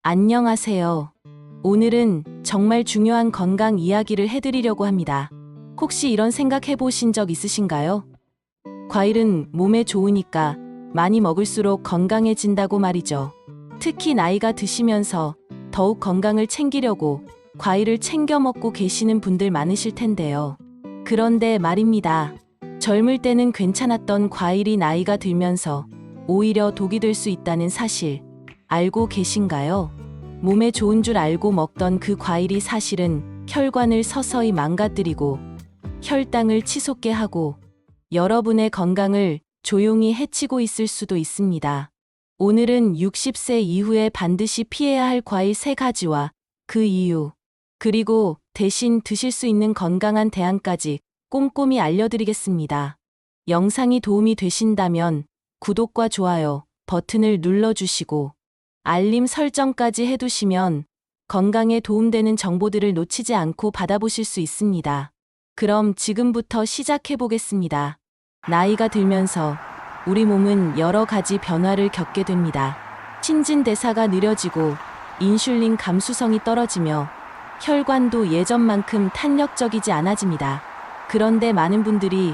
안녕하세요. 오늘은 정말 중요한 건강 이야기를 해드리려고 합니다. 혹시 이런 생각 해보신 적 있으신가요? 과일은 몸에 좋으니까 많이 먹을수록 건강해진다고 말이죠. 특히 나이가 드시면서 더욱 건강을 챙기려고 과일을 챙겨 먹고 계시는 분들 많으실 텐데요. 그런데 말입니다. 젊을 때는 괜찮았던 과일이 나이가 들면서 오히려 독이 될 수 있다는 사실 알고 계신가요? 몸에 좋은 줄 알고 먹던 그 과일이 사실은 혈관을 서서히 망가뜨리고 혈당을 치솟게 하고 여러분의 건강을 조용히 해치고 있을 수도 있습니다. 오늘은 60세 이후에 반드시 피해야 할 과일 3가지와 그 이유, 그리고 대신 드실 수 있는 건강한 대안까지 꼼꼼히 알려드리겠습니다. 영상이 도움이 되신다면 구독과 좋아요 버튼을 눌러주시고 알림 설정까지 해두시면 건강에 도움되는 정보들을 놓치지 않고 받아보실 수 있습니다. 그럼 지금부터 시작해보겠습니다. 나이가 들면서 우리 몸은 여러 가지 변화를 겪게 됩니다. 신진대사가 느려지고 인슐린 감수성이 떨어지며 혈관도 예전만큼 탄력적이지 않아집니다. 그런데 많은 분들이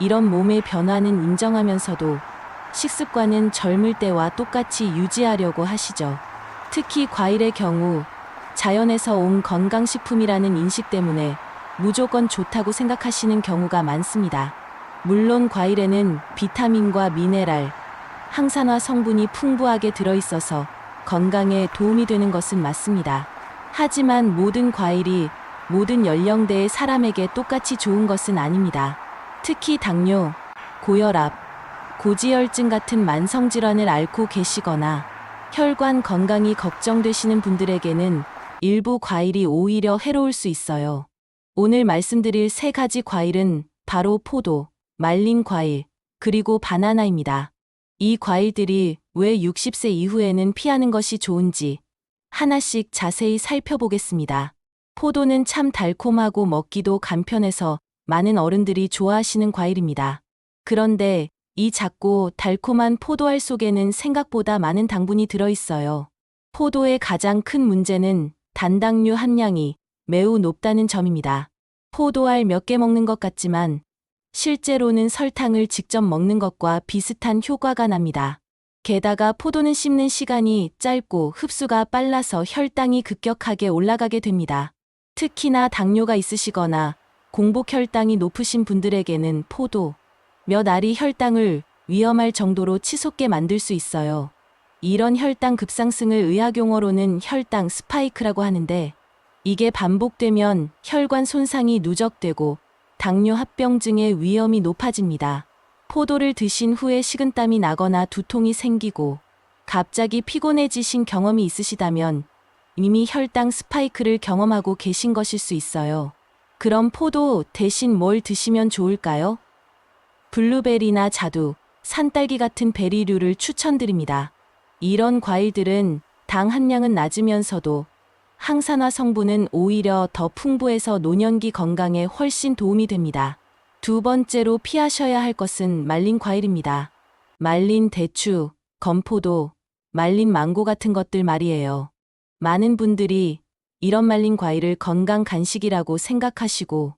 이런 몸의 변화는 인정하면서도 식습관은 젊을 때와 똑같이 유지하려고 하시죠. 특히 과일의 경우 자연에서 온 건강식품이라는 인식 때문에 무조건 좋다고 생각하시는 경우가 많습니다. 물론 과일에는 비타민과 미네랄, 항산화 성분이 풍부하게 들어있어서 건강에 도움이 되는 것은 맞습니다. 하지만 모든 과일이 모든 연령대의 사람에게 똑같이 좋은 것은 아닙니다. 특히 당뇨, 고혈압, 고지혈증 같은 만성질환을 앓고 계시거나 혈관 건강이 걱정되시는 분들에게는 일부 과일이 오히려 해로울 수 있어요. 오늘 말씀드릴 3가지 과일은 바로 포도, 말린 과일, 그리고 바나나입니다. 이 과일들이 왜 60세 이후에는 피하는 것이 좋은지 하나씩 자세히 살펴보겠습니다. 포도는 참 달콤하고 먹기도 간편해서 많은 어른들이 좋아하시는 과일입니다. 그런데 이 작고 달콤한 포도알 속에는 생각보다 많은 당분이 들어있어요. 포도의 가장 큰 문제는 단당류 함량이 매우 높다는 점입니다. 포도알 몇 개 먹는 것 같지만 실제로는 설탕을 직접 먹는 것과 비슷한 효과가 납니다. 게다가 포도는 씹는 시간이 짧고 흡수가 빨라서 혈당이 급격하게 올라가게 됩니다. 특히나 당뇨가 있으시거나 공복 혈당이 높으신 분들에게는 포도 몇 알이 혈당을 위험할 정도로 치솟게 만들 수 있어요. 이런 혈당 급상승을 의학 용어로는 혈당 스파이크라고 하는데 이게 반복되면 혈관 손상이 누적되고 당뇨 합병증의 위험이 높아집니다. 포도를 드신 후에 식은땀이 나거나 두통이 생기고 갑자기 피곤해지신 경험이 있으시다면 이미 혈당 스파이크를 경험하고 계신 것일 수 있어요. 그럼 포도 대신 뭘 드시면 좋을까요? 블루베리나 자두, 산딸기 같은 베리류를 추천드립니다. 이런 과일들은 당 함량은 낮으면서도 항산화 성분은 오히려 더 풍부해서 노년기 건강에 훨씬 도움이 됩니다. 두 번째로 피하셔야 할 것은 말린 과일입니다. 말린 대추, 건포도, 말린 망고 같은 것들 말이에요. 많은 분들이 이런 말린 과일을 건강 간식이라고 생각하시고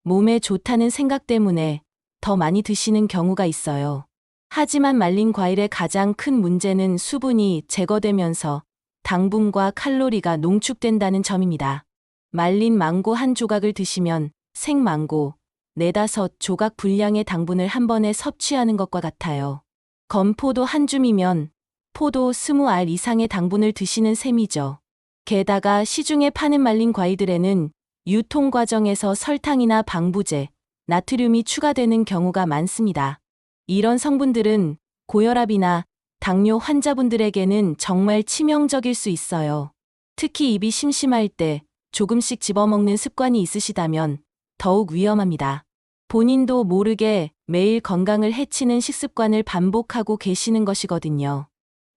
몸에 좋다는 생각 때문에 더 많이 드시는 경우가 있어요. 하지만 말린 과일의 가장 큰 문제는 수분이 제거되면서 당분과 칼로리가 농축된다는 점입니다. 말린 망고 한 조각을 드시면 생망고 4-5조각 분량의 당분을 한 번에 섭취하는 것과 같아요. 건포도 한 줌이면 포도 20알 이상의 당분을 드시는 셈이죠. 게다가 시중에 파는 말린 과일들에는 유통 과정에서 설탕이나 방부제, 나트륨이 추가되는 경우가 많습니다. 이런 성분들은 고혈압이나 당뇨 환자분들에게는 정말 치명적일 수 있어요. 특히 입이 심심할 때 조금씩 집어먹는 습관이 있으시다면 더욱 위험합니다. 본인도 모르게 매일 건강을 해치는 식습관을 반복하고 계시는 것이거든요.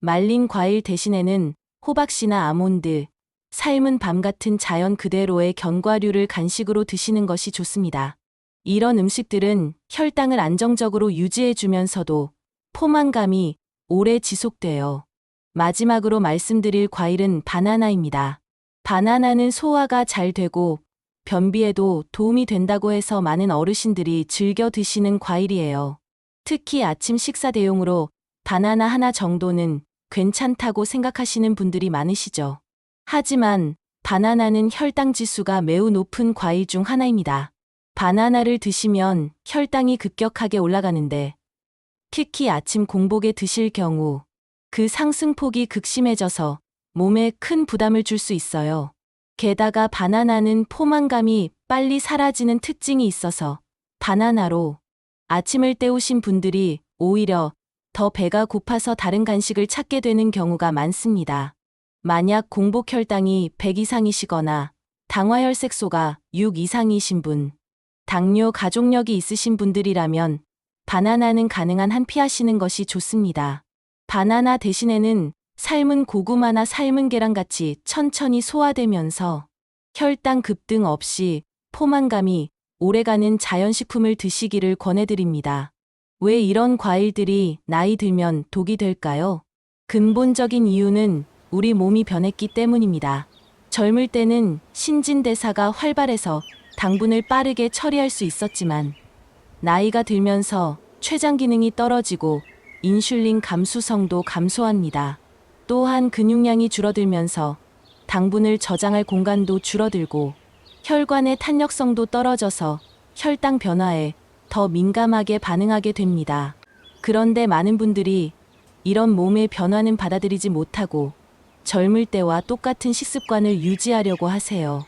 말린 과일 대신에는 호박씨나 아몬드, 삶은 밤 같은 자연 그대로의 견과류를 간식으로 드시는 것이 좋습니다. 이런 음식들은 혈당을 안정적으로 유지해주면서도 포만감이 오래 지속돼요. 마지막으로 말씀드릴 과일은 바나나입니다. 바나나는 소화가 잘 되고 변비에도 도움이 된다고 해서 많은 어르신들이 즐겨 드시는 과일이에요. 특히 아침 식사 대용으로 바나나 하나 정도는 괜찮다고 생각하시는 분들이 많으시죠. 하지만 바나나는 혈당 지수가 매우 높은 과일 중 하나입니다. 바나나를 드시면 혈당이 급격하게 올라가는데 특히 아침 공복에 드실 경우 그 상승폭이 극심해져서 몸에 큰 부담을 줄 수 있어요. 게다가 바나나는 포만감이 빨리 사라지는 특징이 있어서 바나나로 아침을 때우신 분들이 오히려 더 배가 고파서 다른 간식을 찾게 되는 경우가 많습니다. 만약 공복 혈당이 100 이상이시거나 당화혈색소가 6 이상이신 분, 당뇨 가족력이 있으신 분들이라면 바나나는 가능한 한 피하시는 것이 좋습니다. 바나나 대신에는 삶은 고구마나 삶은 계란같이 천천히 소화되면서 혈당 급등 없이 포만감이 오래가는 자연식품을 드시기를 권해드립니다. 왜 이런 과일들이 나이 들면 독이 될까요? 근본적인 이유는 우리 몸이 변했기 때문입니다. 젊을 때는 신진대사가 활발해서 당분을 빠르게 처리할 수 있었지만 나이가 들면서 췌장 기능이 떨어지고 인슐린 감수성도 감소합니다. 또한 근육량이 줄어들면서 당분을 저장할 공간도 줄어들고 혈관의 탄력성도 떨어져서 혈당 변화에 더 민감하게 반응하게 됩니다. 그런데 많은 분들이 이런 몸의 변화는 받아들이지 못하고 젊을 때와 똑같은 식습관을 유지하려고 하세요.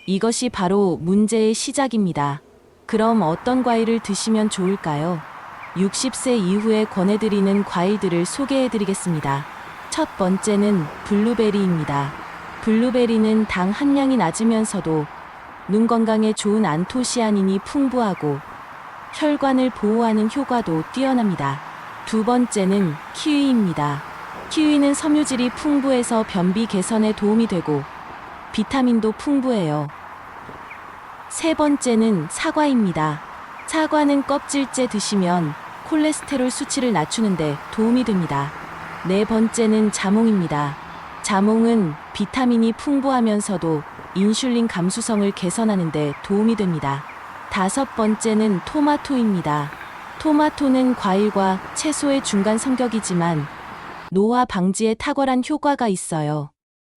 이것이 바로 문제의 시작입니다. 그럼 어떤 과일을 드시면 좋을까요? 60세 이후에 권해드리는 과일들을 소개해드리겠습니다. 첫 번째는 블루베리입니다. 블루베리는 당 함량이 낮으면서도 눈 건강에 좋은 안토시아닌이 풍부하고 혈관을 보호하는 효과도 뛰어납니다. 두 번째는 키위입니다. 키위는 섬유질이 풍부해서 변비 개선에 도움이 되고 비타민도 풍부해요. 세 번째는 사과입니다. 사과는 껍질째 드시면 콜레스테롤 수치를 낮추는데 도움이 됩니다. 네 번째는 자몽입니다. 자몽은 비타민이 풍부하면서도 인슐린 감수성을 개선하는 데 도움이 됩니다. 다섯 번째는 토마토입니다. 토마토는 과일과 채소의 중간 성격이지만 노화 방지에 탁월한 효과가 있어요.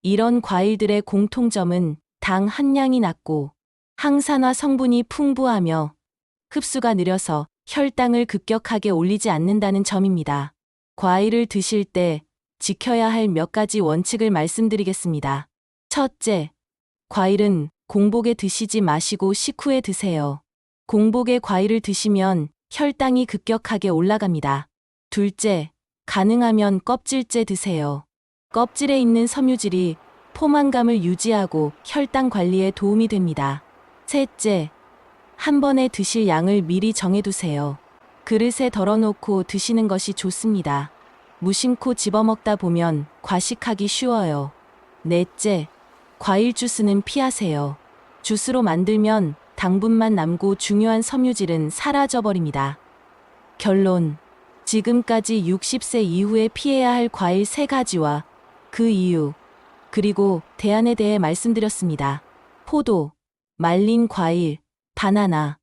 이런 과일들의 공통점은 당 함량이 낮고 항산화 성분이 풍부하며 흡수가 느려서 혈당을 급격하게 올리지 않는다는 점입니다. 과일을 드실 때 지켜야 할 몇 가지 원칙을 말씀드리겠습니다. 첫째, 과일은 공복에 드시지 마시고 식후에 드세요. 공복에 과일을 드시면 혈당이 급격하게 올라갑니다. 둘째, 가능하면 껍질째 드세요. 껍질에 있는 섬유질이 포만감을 유지하고 혈당 관리에 도움이 됩니다. 셋째, 한 번에 드실 양을 미리 정해두세요. 그릇에 덜어놓고 드시는 것이 좋습니다. 무심코 집어먹다 보면 과식하기 쉬워요. 넷째, 과일 주스는 피하세요. 주스로 만들면 당분만 남고 중요한 섬유질은 사라져버립니다. 결론, 지금까지 60세 이후에 피해야 할 과일 3가지와 그 이유, 그리고 대안에 대해 말씀드렸습니다. 포도, 말린 과일, 바나나.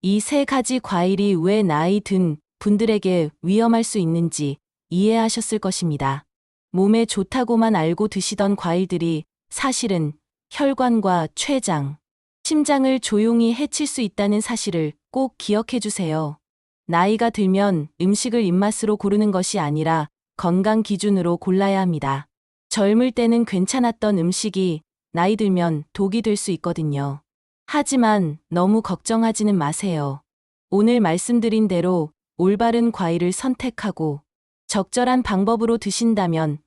이 3가지 과일이 왜 나이 든 분들에게 위험할 수 있는지 이해하셨을 것입니다. 몸에 좋다고만 알고 드시던 과일들이 사실은 혈관과 췌장, 심장을 조용히 해칠 수 있다는 사실을 꼭 기억해 주세요. 나이가 들면 음식을 입맛으로 고르는 것이 아니라 건강 기준으로 골라야 합니다. 젊을 때는 괜찮았던 음식이 나이 들면 독이 될 수 있거든요. 하지만 너무 걱정하지는 마세요. 오늘 말씀드린 대로 올바른 과일을 선택하고 적절한 방법으로 드신다면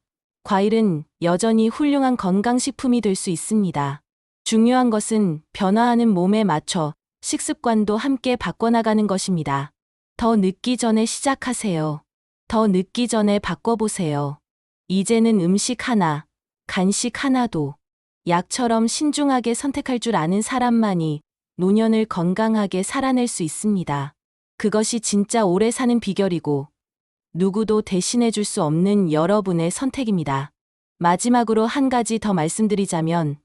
과일은 여전히 훌륭한 건강식품이 될 수 있습니다. 중요한 것은 변화하는 몸에 맞춰 식습관도 함께 바꿔나가는 것입니다. 더 늦기 전에 시작하세요. 더 늦기 전에 바꿔보세요. 이제는 음식 하나, 간식 하나도 약처럼 신중하게 선택할 줄 아는 사람만이 노년을 건강하게 살아낼 수 있습니다. 그것이 진짜 오래 사는 비결이고 누구도 대신해 줄 수 없는 여러분의 선택입니다. 마지막으로 한 가지 더 말씀드리자면,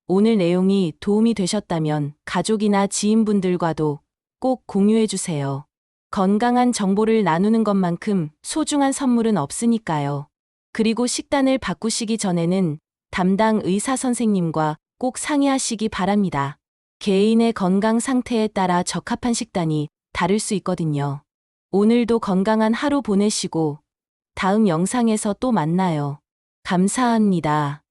오늘 내용이 도움이 되셨다면 가족이나 지인분들과도 꼭 공유해 주세요. 건강한 정보를 나누는 것만큼 소중한 선물은 없으니까요. 그리고 식단을 바꾸시기 전에는 담당 의사 선생님과 꼭 상의하시기 바랍니다. 개인의 건강 상태에 따라 적합한 식단이 다를 수 있거든요. 오늘도 건강한 하루 보내시고 다음 영상에서 또 만나요. 감사합니다.